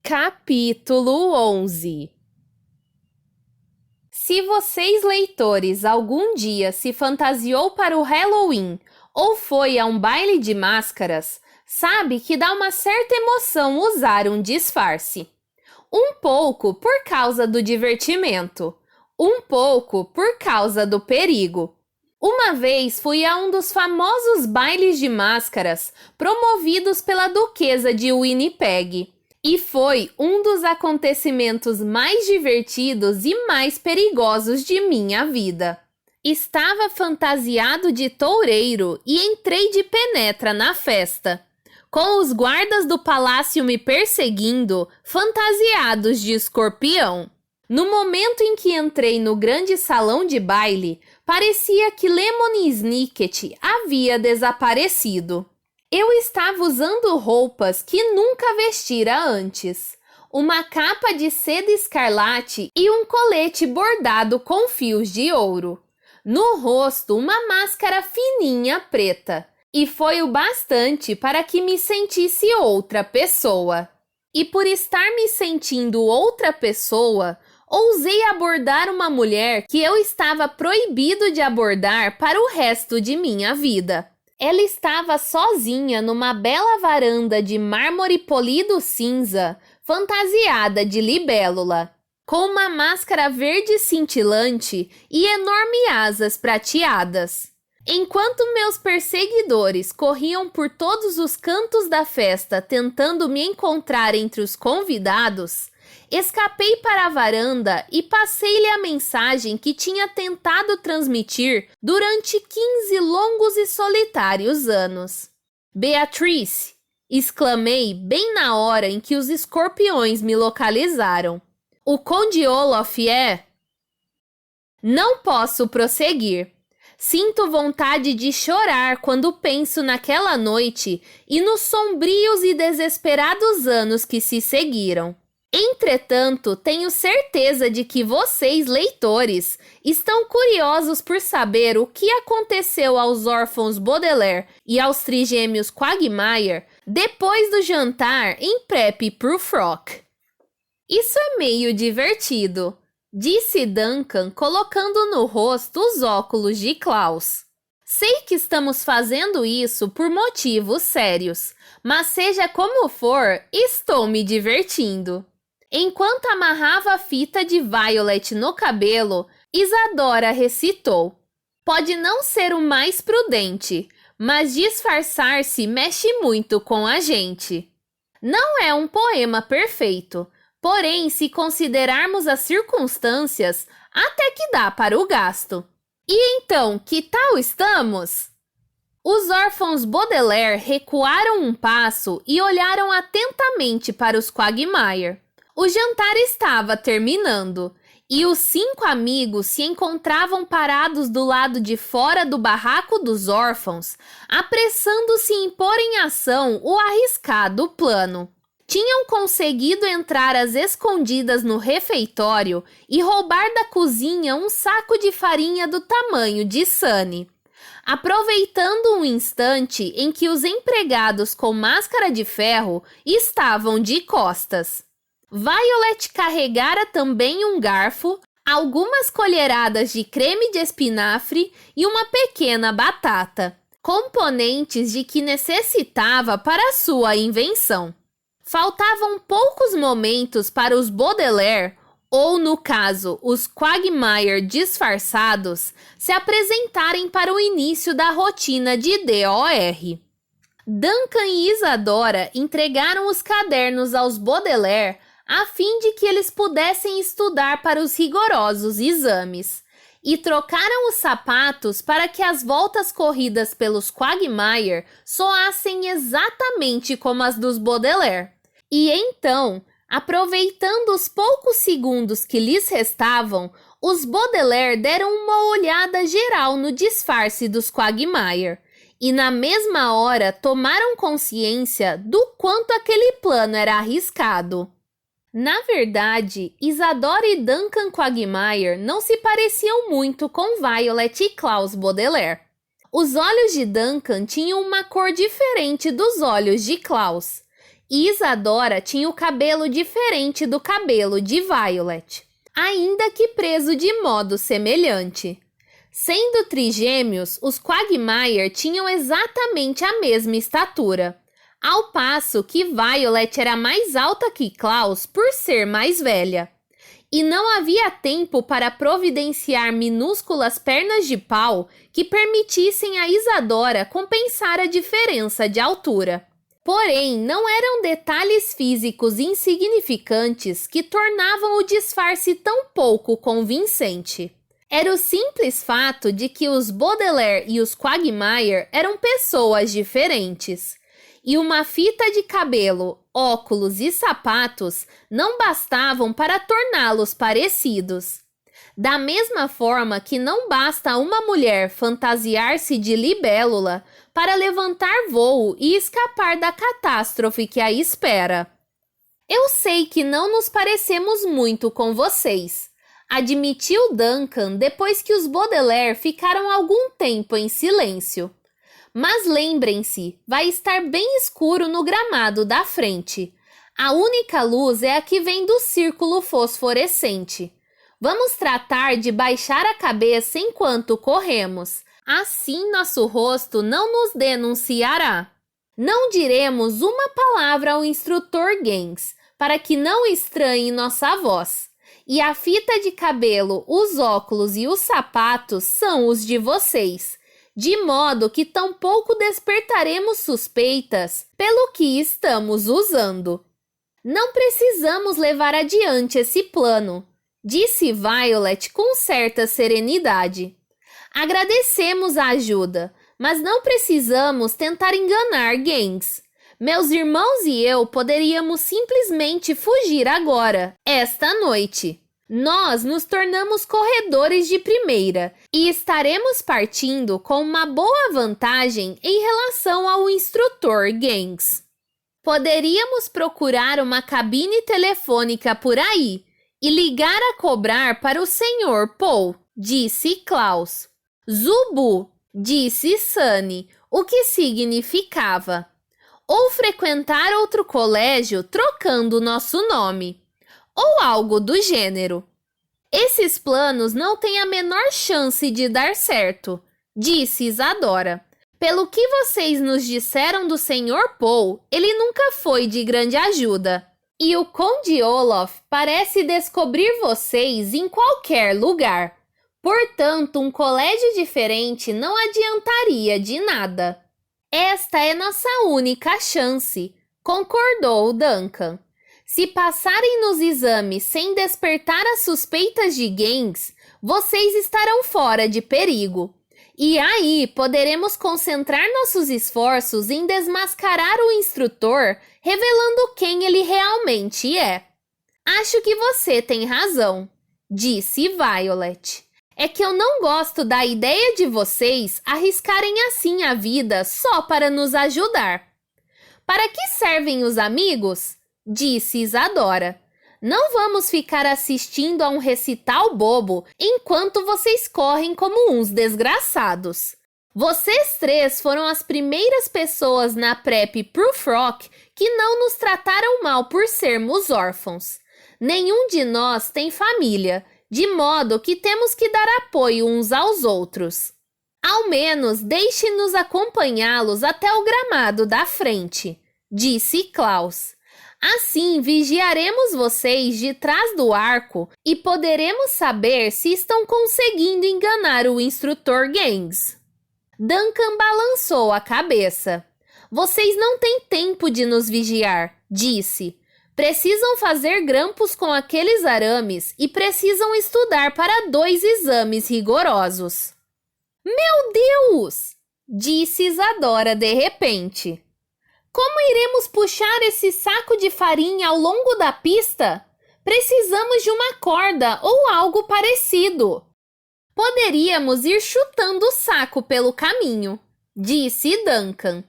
Capítulo 11. Se vocês, leitores, algum dia se fantasiou para o Halloween ou foi a um baile de máscaras, sabe que dá uma certa emoção usar um disfarce. Um pouco por causa do divertimento, um pouco por causa do perigo. Uma vez fui a um dos famosos bailes de máscaras promovidos pela Duquesa de Winnipeg. E foi um dos acontecimentos mais divertidos e mais perigosos de minha vida. Estava fantasiado de toureiro e entrei de penetra na festa, com os guardas do palácio me perseguindo, fantasiados de escorpião. No momento em que entrei no grande salão de baile, parecia que Lemony Snicket havia desaparecido. Eu estava usando roupas que nunca vestira antes. Uma capa de seda escarlate e um colete bordado com fios de ouro. No rosto, uma máscara fininha preta. E foi o bastante para que me sentisse outra pessoa. E por estar me sentindo outra pessoa, ousei abordar uma mulher que eu estava proibido de abordar para o resto de minha vida. Ela estava sozinha numa bela varanda de mármore polido cinza, fantasiada de libélula, com uma máscara verde cintilante e enormes asas prateadas. Enquanto meus perseguidores corriam por todos os cantos da festa tentando me encontrar entre os convidados, escapei para a varanda e passei-lhe a mensagem que tinha tentado transmitir durante 15 longos e solitários anos. Beatrice! Exclamei bem na hora em que os escorpiões me localizaram. O Conde Olaf é... Não posso prosseguir. Sinto vontade de chorar quando penso naquela noite e nos sombrios e desesperados anos que se seguiram. Entretanto, tenho certeza de que vocês, leitores, estão curiosos por saber o que aconteceu aos órfãos Baudelaire e aos trigêmeos Quagmire depois do jantar em Prep Prufrock. Isso é meio divertido, disse Duncan, colocando no rosto os óculos de Klaus. Sei que estamos fazendo isso por motivos sérios, mas seja como for, estou me divertindo. Enquanto amarrava a fita de Violet no cabelo, Isadora recitou: Pode não ser o mais prudente, mas disfarçar-se mexe muito com a gente. Não é um poema perfeito, porém, se considerarmos as circunstâncias, até que dá para o gasto. E então, que tal estamos? Os órfãos Baudelaire recuaram um passo e olharam atentamente para os Quagmire. O jantar estava terminando, e os 5 amigos se encontravam parados do lado de fora do barraco dos órfãos, apressando-se em pôr em ação o arriscado plano. Tinham conseguido entrar às escondidas no refeitório e roubar da cozinha um saco de farinha do tamanho de Sunny. Aproveitando um instante em que os empregados com máscara de ferro estavam de costas. Violet carregara também um garfo, algumas colheradas de creme de espinafre e uma pequena batata, componentes de que necessitava para sua invenção. Faltavam poucos momentos para os Baudelaire, ou no caso, os Quagmire disfarçados, se apresentarem para o início da rotina de DOR. Duncan e Isadora entregaram os cadernos aos Baudelaire a fim de que eles pudessem estudar para os rigorosos exames, e trocaram os sapatos para que as voltas corridas pelos Quagmire soassem exatamente como as dos Baudelaire. E então, aproveitando os poucos segundos que lhes restavam, os Baudelaire deram uma olhada geral no disfarce dos Quagmire, e na mesma hora tomaram consciência do quanto aquele plano era arriscado. Na verdade, Isadora e Duncan Quagmire não se pareciam muito com Violet e Klaus Baudelaire. Os olhos de Duncan tinham uma cor diferente dos olhos de Klaus, e Isadora tinha o cabelo diferente do cabelo de Violet, ainda que preso de modo semelhante. Sendo trigêmeos, os Quagmire tinham exatamente a mesma estatura, ao passo que Violet era mais alta que Klaus por ser mais velha. E não havia tempo para providenciar minúsculas pernas de pau que permitissem a Isadora compensar a diferença de altura. Porém, não eram detalhes físicos insignificantes que tornavam o disfarce tão pouco convincente. Era o simples fato de que os Baudelaire e os Quagmire eram pessoas diferentes. E uma fita de cabelo, óculos e sapatos não bastavam para torná-los parecidos. Da mesma forma que não basta uma mulher fantasiar-se de libélula para levantar voo e escapar da catástrofe que a espera. Eu sei que não nos parecemos muito com vocês, admitiu Duncan depois que os Baudelaire ficaram algum tempo em silêncio. Mas lembrem-se, vai estar bem escuro no gramado da frente. A única luz é a que vem do círculo fosforescente. Vamos tratar de baixar a cabeça enquanto corremos. Assim nosso rosto não nos denunciará. Não diremos uma palavra ao instrutor Gens, para que não estranhe nossa voz. E a fita de cabelo, os óculos e os sapatos são os de vocês, de modo que tampouco despertaremos suspeitas pelo que estamos usando. Não precisamos levar adiante esse plano, disse Violet com certa serenidade. Agradecemos a ajuda, mas não precisamos tentar enganar Gens. Meus irmãos e eu poderíamos simplesmente fugir agora, esta noite. Nós nos tornamos corredores de primeira e estaremos partindo com uma boa vantagem em relação ao instrutor Gens. Poderíamos procurar uma cabine telefônica por aí e ligar a cobrar para o Sr. Paul, disse Klaus. Zubu, disse Sunny, o que significava. Ou frequentar outro colégio trocando nosso nome. Ou algo do gênero. Esses planos não têm a menor chance de dar certo, disse Isadora. Pelo que vocês nos disseram do Sr. Paul, ele nunca foi de grande ajuda. E o Conde Olaf parece descobrir vocês em qualquer lugar. Portanto, um colégio diferente não adiantaria de nada. Esta é nossa única chance, concordou Duncan. Se passarem nos exames sem despertar as suspeitas de Gens, vocês estarão fora de perigo. E aí poderemos concentrar nossos esforços em desmascarar o instrutor, revelando quem ele realmente é. Acho que você tem razão, disse Violet. É que eu não gosto da ideia de vocês arriscarem assim a vida só para nos ajudar. Para que servem os amigos? Disse Isadora. Não vamos ficar assistindo a um recital bobo enquanto vocês correm como uns desgraçados. Vocês três foram as primeiras pessoas na Prep Prufrock que não nos trataram mal por sermos órfãos. Nenhum de nós tem família, de modo que temos que dar apoio uns aos outros. Ao menos deixe-nos acompanhá-los até o gramado da frente, disse Klaus. Assim, vigiaremos vocês de trás do arco e poderemos saber se estão conseguindo enganar o instrutor Gens. Duncan balançou a cabeça. Vocês não têm tempo de nos vigiar, disse. Precisam fazer grampos com aqueles arames e precisam estudar para 2 exames rigorosos. Meu Deus! Disse Isadora de repente. Como iremos puxar esse saco de farinha ao longo da pista? Precisamos de uma corda ou algo parecido. Poderíamos ir chutando o saco pelo caminho, disse Duncan.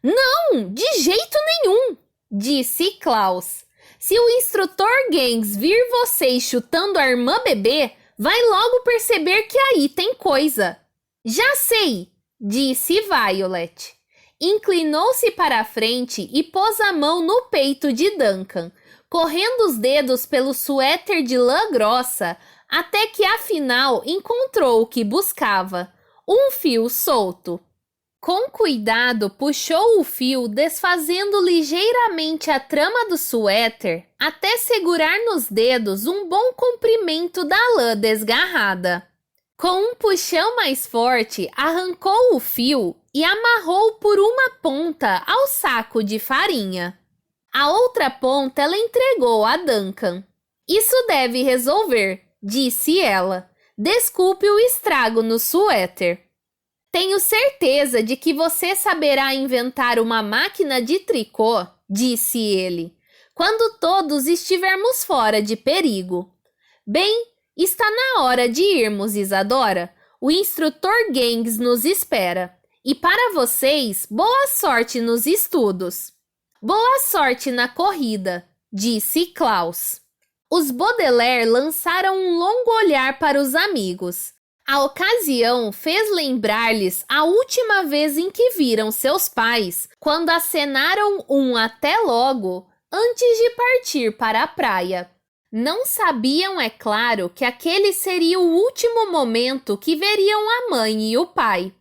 Não, de jeito nenhum, disse Klaus. Se o instrutor Gens vir vocês chutando a irmã bebê, vai logo perceber que aí tem coisa. Já sei, disse Violet. Inclinou-se para a frente e pôs a mão no peito de Duncan, correndo os dedos pelo suéter de lã grossa, até que afinal encontrou o que buscava, um fio solto. Com cuidado, puxou o fio, desfazendo ligeiramente a trama do suéter, até segurar nos dedos um bom comprimento da lã desgarrada. Com um puxão mais forte, arrancou o fio e amarrou por uma ponta ao saco de farinha. A outra ponta ela entregou a Duncan. Isso deve resolver, disse ela. Desculpe o estrago no suéter. Tenho certeza de que você saberá inventar uma máquina de tricô, disse ele, quando todos estivermos fora de perigo. Bem, está na hora de irmos, Isadora. O instrutor Gangs nos espera. E para vocês, boa sorte nos estudos. Boa sorte na corrida, disse Klaus. Os Baudelaire lançaram um longo olhar para os amigos. A ocasião fez lembrar-lhes a última vez em que viram seus pais, quando acenaram um até logo antes de partir para a praia. Não sabiam, é claro, que aquele seria o último momento que veriam a mãe e o pai.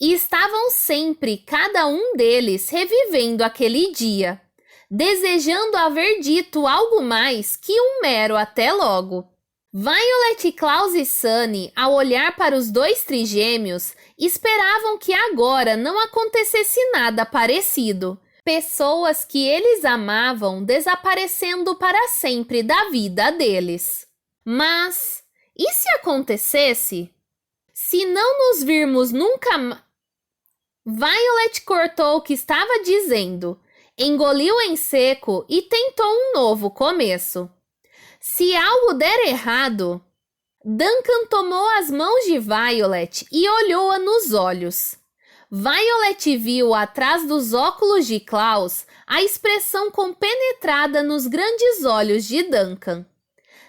E estavam sempre, cada um deles, revivendo aquele dia, desejando haver dito algo mais que um mero até logo. Violet, Klaus e Sunny, ao olhar para os dois trigêmeos, esperavam que agora não acontecesse nada parecido. Pessoas que eles amavam desaparecendo para sempre da vida deles. Mas, e se acontecesse? Se não nos virmos nunca mais... Violet cortou o que estava dizendo, engoliu em seco e tentou um novo começo. Se algo der errado... Duncan tomou as mãos de Violet e olhou-a nos olhos. Violet viu atrás dos óculos de Klaus a expressão compenetrada nos grandes olhos de Duncan.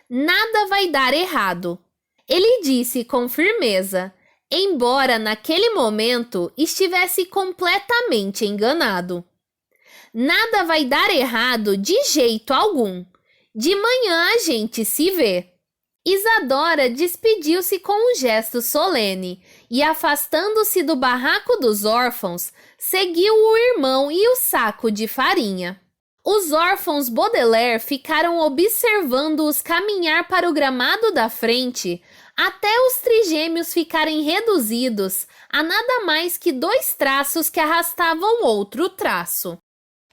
Nada vai dar errado, ele disse com firmeza, embora naquele momento estivesse completamente enganado. Nada vai dar errado de jeito algum. De manhã a gente se vê. Isadora despediu-se com um gesto solene e, afastando-se do barraco dos órfãos, seguiu o irmão e o saco de farinha. Os órfãos Baudelaire ficaram observando-os caminhar para o gramado da frente, até os trigêmeos ficarem reduzidos a nada mais que 2 traços que arrastavam outro traço.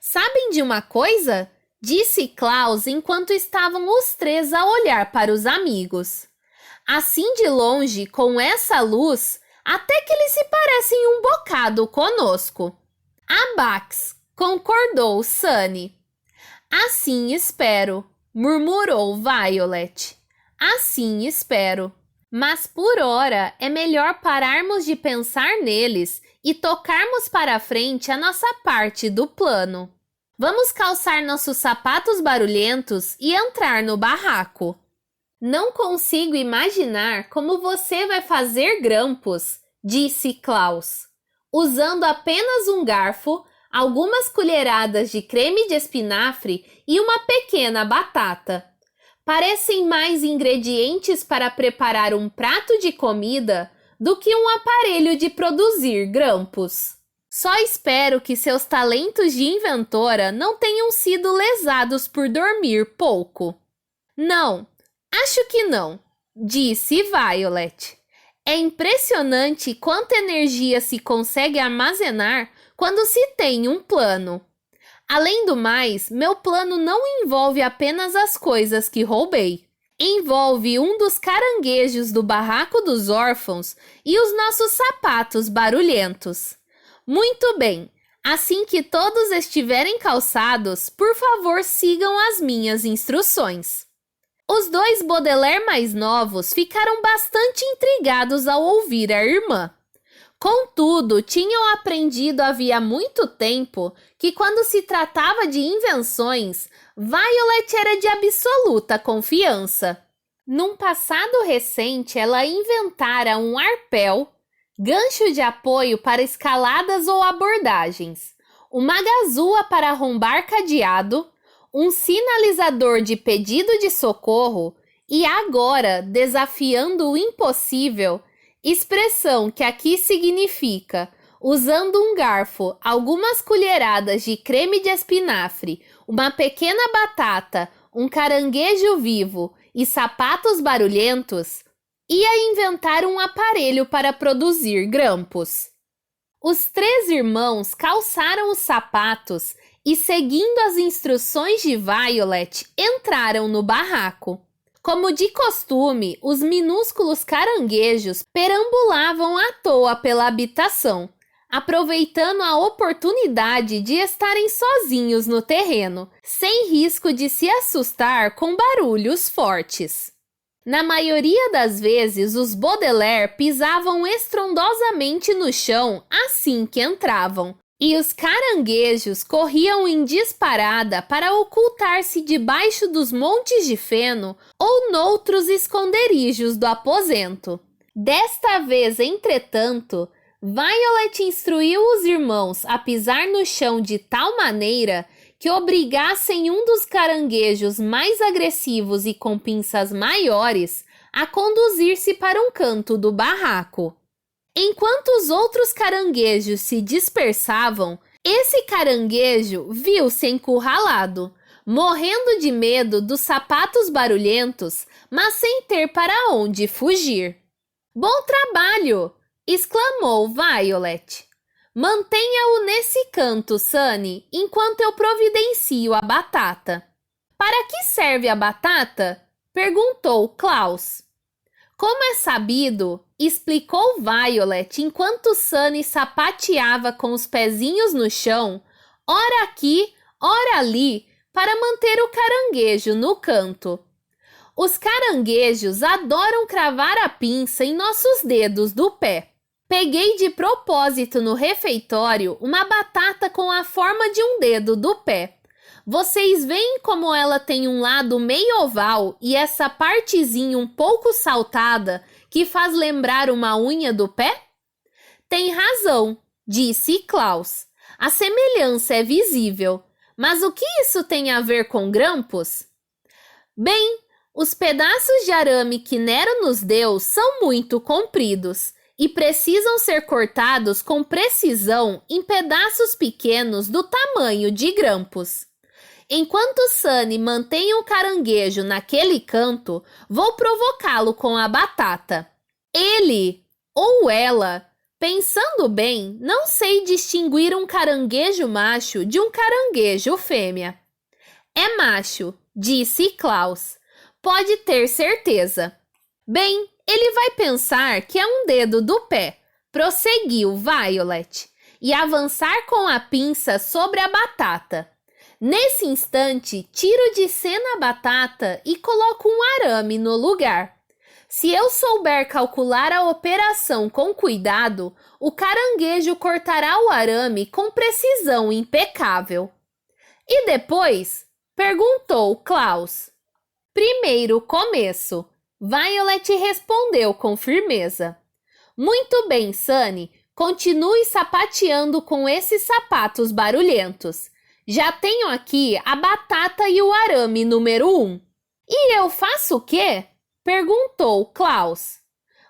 Sabem de uma coisa? Disse Klaus enquanto estavam os 3 a olhar para os amigos. Assim de longe, com essa luz, até que eles se parecem um bocado conosco. Abax, concordou Sunny. Assim espero, murmurou Violet. Assim espero. Mas por ora é melhor pararmos de pensar neles e tocarmos para frente a nossa parte do plano. Vamos calçar nossos sapatos barulhentos e entrar no barraco. Não consigo imaginar como você vai fazer grampos, disse Klaus. Usando apenas um garfo, algumas colheradas de creme de espinafre e uma pequena batata. Parecem mais ingredientes para preparar um prato de comida do que um aparelho de produzir grampos. Só espero que seus talentos de inventora não tenham sido lesados por dormir pouco. Não, acho que não, disse Violet. É impressionante quanta energia se consegue armazenar quando se tem um plano. Além do mais, meu plano não envolve apenas as coisas que roubei. Envolve um dos caranguejos do barraco dos órfãos e os nossos sapatos barulhentos. Muito bem, assim que todos estiverem calçados, por favor sigam as minhas instruções. Os 2 Baudelaire mais novos ficaram bastante intrigados ao ouvir a irmã. Contudo, tinham aprendido havia muito tempo que quando se tratava de invenções, Violet era de absoluta confiança. Num passado recente, ela inventara um arpel, gancho de apoio para escaladas ou abordagens, uma gazua para arrombar cadeado, um sinalizador de pedido de socorro e agora desafiando o impossível, expressão que aqui significa usando um garfo, algumas colheradas de creme de espinafre, uma pequena batata, um caranguejo vivo e sapatos barulhentos, ia inventar um aparelho para produzir grampos. Os 3 irmãos calçaram os sapatos e, seguindo as instruções de Violet, entraram no barraco. Como de costume, os minúsculos caranguejos perambulavam à toa pela habitação, aproveitando a oportunidade de estarem sozinhos no terreno, sem risco de se assustar com barulhos fortes. Na maioria das vezes, os Baudelaire pisavam estrondosamente no chão assim que entravam, e os caranguejos corriam em disparada para ocultar-se debaixo dos montes de feno ou noutros esconderijos do aposento. Desta vez, entretanto, Violet instruiu os irmãos a pisar no chão de tal maneira que obrigassem um dos caranguejos mais agressivos e com pinças maiores a conduzir-se para um canto do barraco. Enquanto os outros caranguejos se dispersavam, esse caranguejo viu-se encurralado, morrendo de medo dos sapatos barulhentos, mas sem ter para onde fugir. "Bom trabalho!" exclamou Violet. "Mantenha-o nesse canto, Sunny, enquanto eu providencio a batata." "Para que serve a batata?" perguntou Klaus. "Como é sabido," explicou Violet enquanto Sunny sapateava com os pezinhos no chão, ora aqui, ora ali, para manter o caranguejo no canto. "Os caranguejos adoram cravar a pinça em nossos dedos do pé. Peguei de propósito no refeitório uma batata com a forma de um dedo do pé. Vocês veem como ela tem um lado meio oval e essa partezinha um pouco saltada que faz lembrar uma unha do pé?" "Tem razão," disse Klaus. "A semelhança é visível. Mas o que isso tem a ver com grampos?" "Bem, os pedaços de arame que Nero nos deu são muito compridos e precisam ser cortados com precisão em pedaços pequenos do tamanho de grampos. Enquanto Sunny mantém o caranguejo naquele canto, vou provocá-lo com a batata. Ele ou ela, pensando bem, não sei distinguir um caranguejo macho de um caranguejo fêmea." "É macho," disse Klaus. "Pode ter certeza." "Bem, ele vai pensar que é um dedo do pé," prosseguiu Violet, "e avançar com a pinça sobre a batata. Nesse instante, tiro de cena a batata e coloco um arame no lugar. Se eu souber calcular a operação com cuidado, o caranguejo cortará o arame com precisão impecável." "E depois?" perguntou Klaus. "Primeiro o começo," Violet respondeu com firmeza. "Muito bem, Sunny, continue sapateando com esses sapatos barulhentos. Já tenho aqui a batata e o arame número 1. "E eu faço o quê?" perguntou Klaus.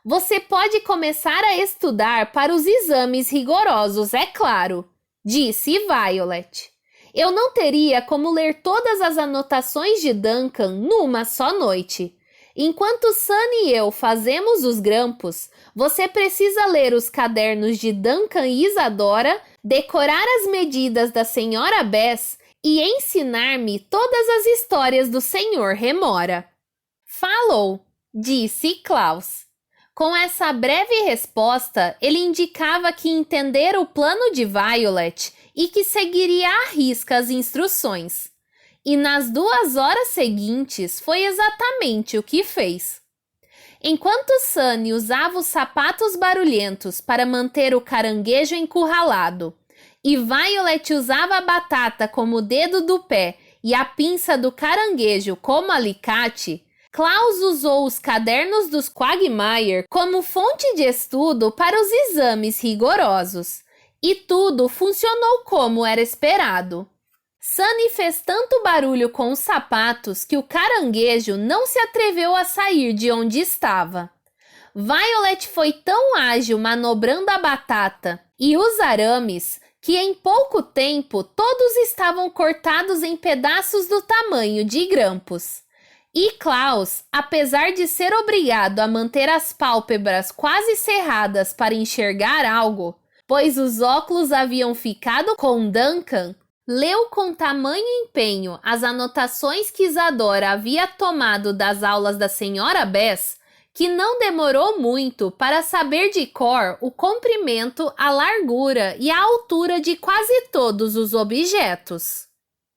"Você pode começar a estudar para os exames rigorosos, é claro," disse Violet. "Eu não teria como ler todas as anotações de Duncan numa só noite. Enquanto Sunny e eu fazemos os grampos, você precisa ler os cadernos de Duncan e Isadora, decorar as medidas da Senhora Bess e ensinar-me todas as histórias do Sr. Remora." "Falou," disse Klaus. Com essa breve resposta, ele indicava que entendera o plano de Violet e que seguiria à risca as instruções. E nas 2 horas seguintes foi exatamente o que fez. Enquanto Sunny usava os sapatos barulhentos para manter o caranguejo encurralado, e Violet usava a batata como dedo do pé e a pinça do caranguejo como alicate, Klaus usou os cadernos dos Quagmire como fonte de estudo para os exames rigorosos. E tudo funcionou como era esperado. Sunny fez tanto barulho com os sapatos que o caranguejo não se atreveu a sair de onde estava. Violet foi tão ágil manobrando a batata e os arames que em pouco tempo todos estavam cortados em pedaços do tamanho de grampos. E Klaus, apesar de ser obrigado a manter as pálpebras quase cerradas para enxergar algo, pois os óculos haviam ficado com Duncan, leu com tamanho empenho as anotações que Isadora havia tomado das aulas da Sra. Bess, que não demorou muito para saber de cor o comprimento, a largura e a altura de quase todos os objetos.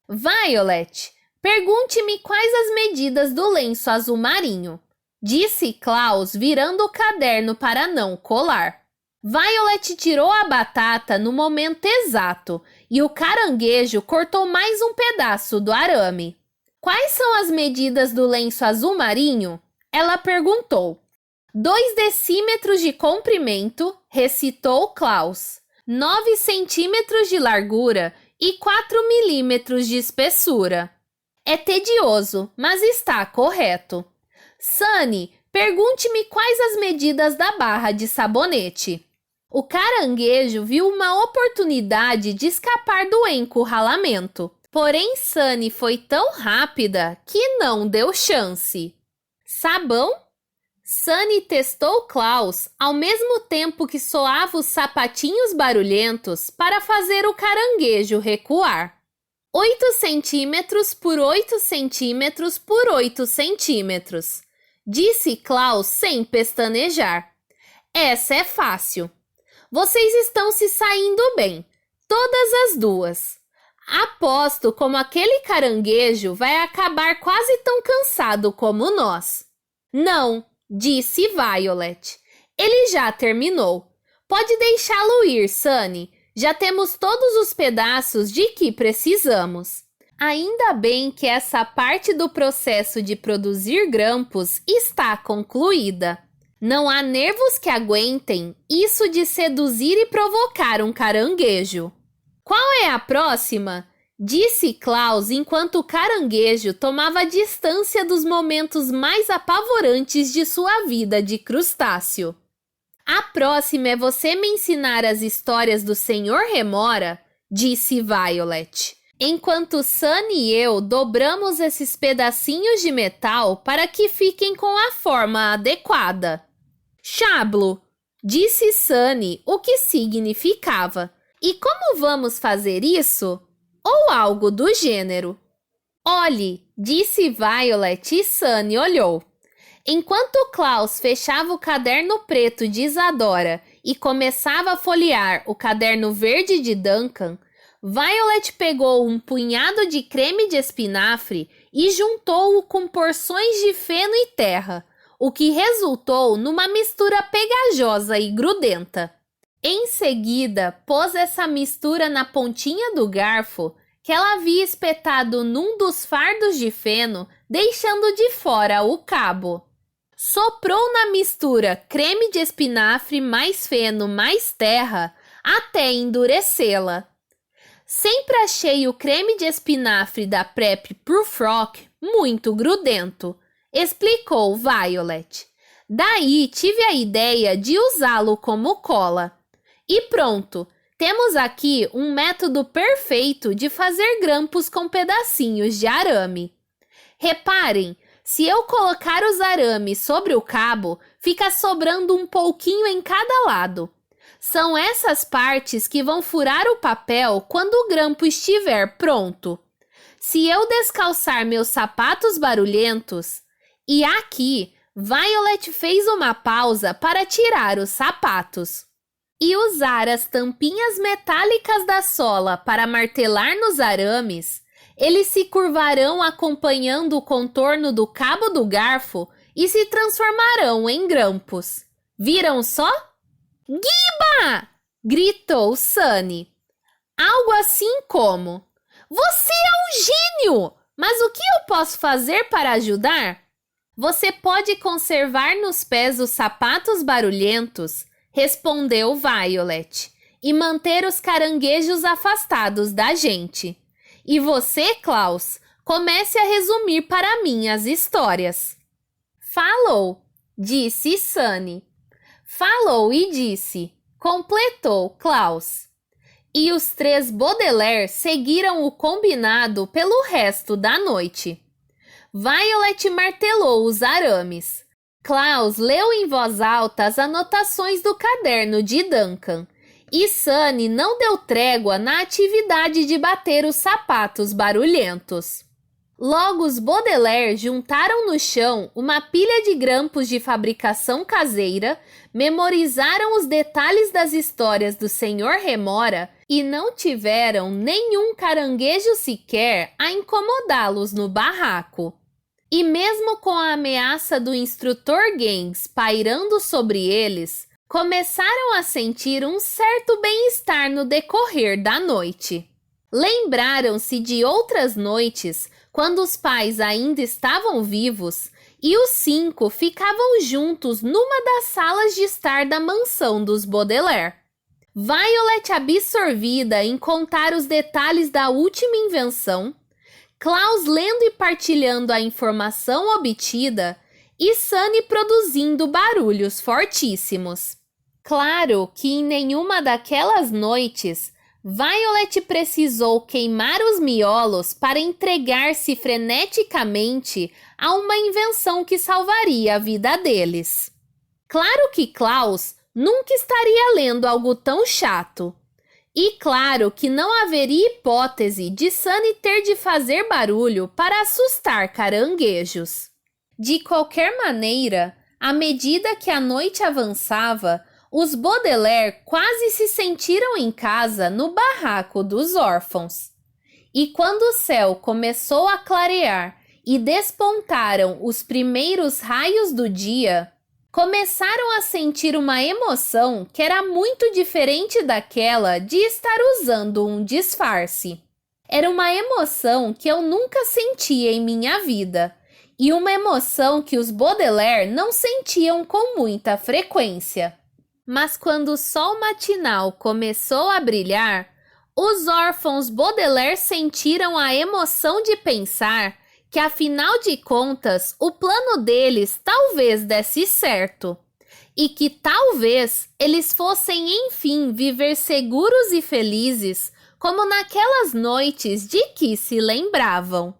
Violet, pergunte-me quais as medidas do lenço azul marinho, disse Klaus virando o caderno para não colar. Violet tirou a batata no momento exato e o caranguejo cortou mais um pedaço do arame. Quais são as medidas do lenço azul marinho? Ela perguntou. 2 decímetros de comprimento, recitou Klaus. 9 centímetros de largura e 4 milímetros de espessura. É tedioso, mas está correto. Sunny, pergunte-me quais as medidas da barra de sabonete. O caranguejo viu uma oportunidade de escapar do encurralamento. Porém, Sunny foi tão rápida que não deu chance. Sabão? Sunny testou Klaus ao mesmo tempo que soava os sapatinhos barulhentos para fazer o caranguejo recuar. 8 centímetros por 8 centímetros por 8 centímetros, disse Klaus sem pestanejar. Essa é fácil. Vocês estão se saindo bem, todas as duas. Aposto como aquele caranguejo vai acabar quase tão cansado como nós. Não, disse Violet. Ele já terminou. Pode deixá-lo ir, Sunny. Já temos todos os pedaços de que precisamos. Ainda bem que essa parte do processo de produzir grampos está concluída. Não há nervos que aguentem isso de seduzir e provocar um caranguejo. Qual é a próxima? Disse Klaus enquanto o caranguejo tomava distância dos momentos mais apavorantes de sua vida de crustáceo. A próxima é você me ensinar as histórias do Sr. Remora, disse Violet. Enquanto Sunny e eu dobramos esses pedacinhos de metal para que fiquem com a forma adequada. Chablo, disse Sunny, o que significava. E como vamos fazer isso? Ou algo do gênero. Olhe, disse Violet e Sunny olhou. Enquanto Klaus fechava o caderno preto de Isadora e começava a folhear o caderno verde de Duncan, Violet pegou um punhado de creme de espinafre e juntou-o com porções de feno e terra, o que resultou numa mistura pegajosa e grudenta. Em seguida, pôs essa mistura na pontinha do garfo que ela havia espetado num dos fardos de feno, deixando de fora o cabo. Soprou na mistura creme de espinafre mais feno mais terra até endurecê-la. Sempre achei o creme de espinafre da Prep Prufrock muito grudento, explicou Violet. Daí tive a ideia de usá-lo como cola. E pronto, temos aqui um método perfeito de fazer grampos com pedacinhos de arame. Reparem, se eu colocar os arames sobre o cabo, fica sobrando um pouquinho em cada lado. São essas partes que vão furar o papel quando o grampo estiver pronto. Se eu descalçar meus sapatos barulhentos, e aqui, Violet fez uma pausa para tirar os sapatos, e usar as tampinhas metálicas da sola para martelar nos arames, eles se curvarão acompanhando o contorno do cabo do garfo e se transformarão em grampos. Viram só? Giba! Gritou Sunny. Algo assim como: Você é um gênio! Mas o que eu posso fazer para ajudar? Você pode conservar nos pés os sapatos barulhentos, respondeu Violet, e manter os caranguejos afastados da gente. E você, Klaus, comece a resumir para mim as histórias. Falou, disse Sunny. Falou e disse, completou Klaus. E os 3 Baudelaire seguiram o combinado pelo resto da noite. Violet martelou os arames. Klaus leu em voz alta as anotações do caderno de Duncan. E Sunny não deu trégua na atividade de bater os sapatos barulhentos. Logo os Baudelaire juntaram no chão uma pilha de grampos de fabricação caseira, memorizaram os detalhes das histórias do Sr. Remora e não tiveram nenhum caranguejo sequer a incomodá-los no barraco. E mesmo com a ameaça do instrutor Gaines pairando sobre eles, começaram a sentir um certo bem-estar no decorrer da noite. Lembraram-se de outras noites, quando os pais ainda estavam vivos, e os 5 ficavam juntos numa das salas de estar da mansão dos Baudelaire. Violet absorvida em contar os detalhes da última invenção, Klaus lendo e partilhando a informação obtida e Sunny produzindo barulhos fortíssimos. Claro que em nenhuma daquelas noites, Violet precisou queimar os miolos para entregar-se freneticamente a uma invenção que salvaria a vida deles. Claro que Klaus nunca estaria lendo algo tão chato. E claro que não haveria hipótese de Sunny ter de fazer barulho para assustar caranguejos. De qualquer maneira, à medida que a noite avançava, os Baudelaire quase se sentiram em casa no barraco dos órfãos. E quando o céu começou a clarear e despontaram os primeiros raios do dia, começaram a sentir uma emoção que era muito diferente daquela de estar usando um disfarce. Era uma emoção que eu nunca senti em minha vida, e uma emoção que os Baudelaire não sentiam com muita frequência. Mas quando o sol matinal começou a brilhar, os órfãos Baudelaire sentiram a emoção de pensar que, afinal de contas, o plano deles talvez desse certo, e que talvez eles fossem enfim viver seguros e felizes como naquelas noites de que se lembravam.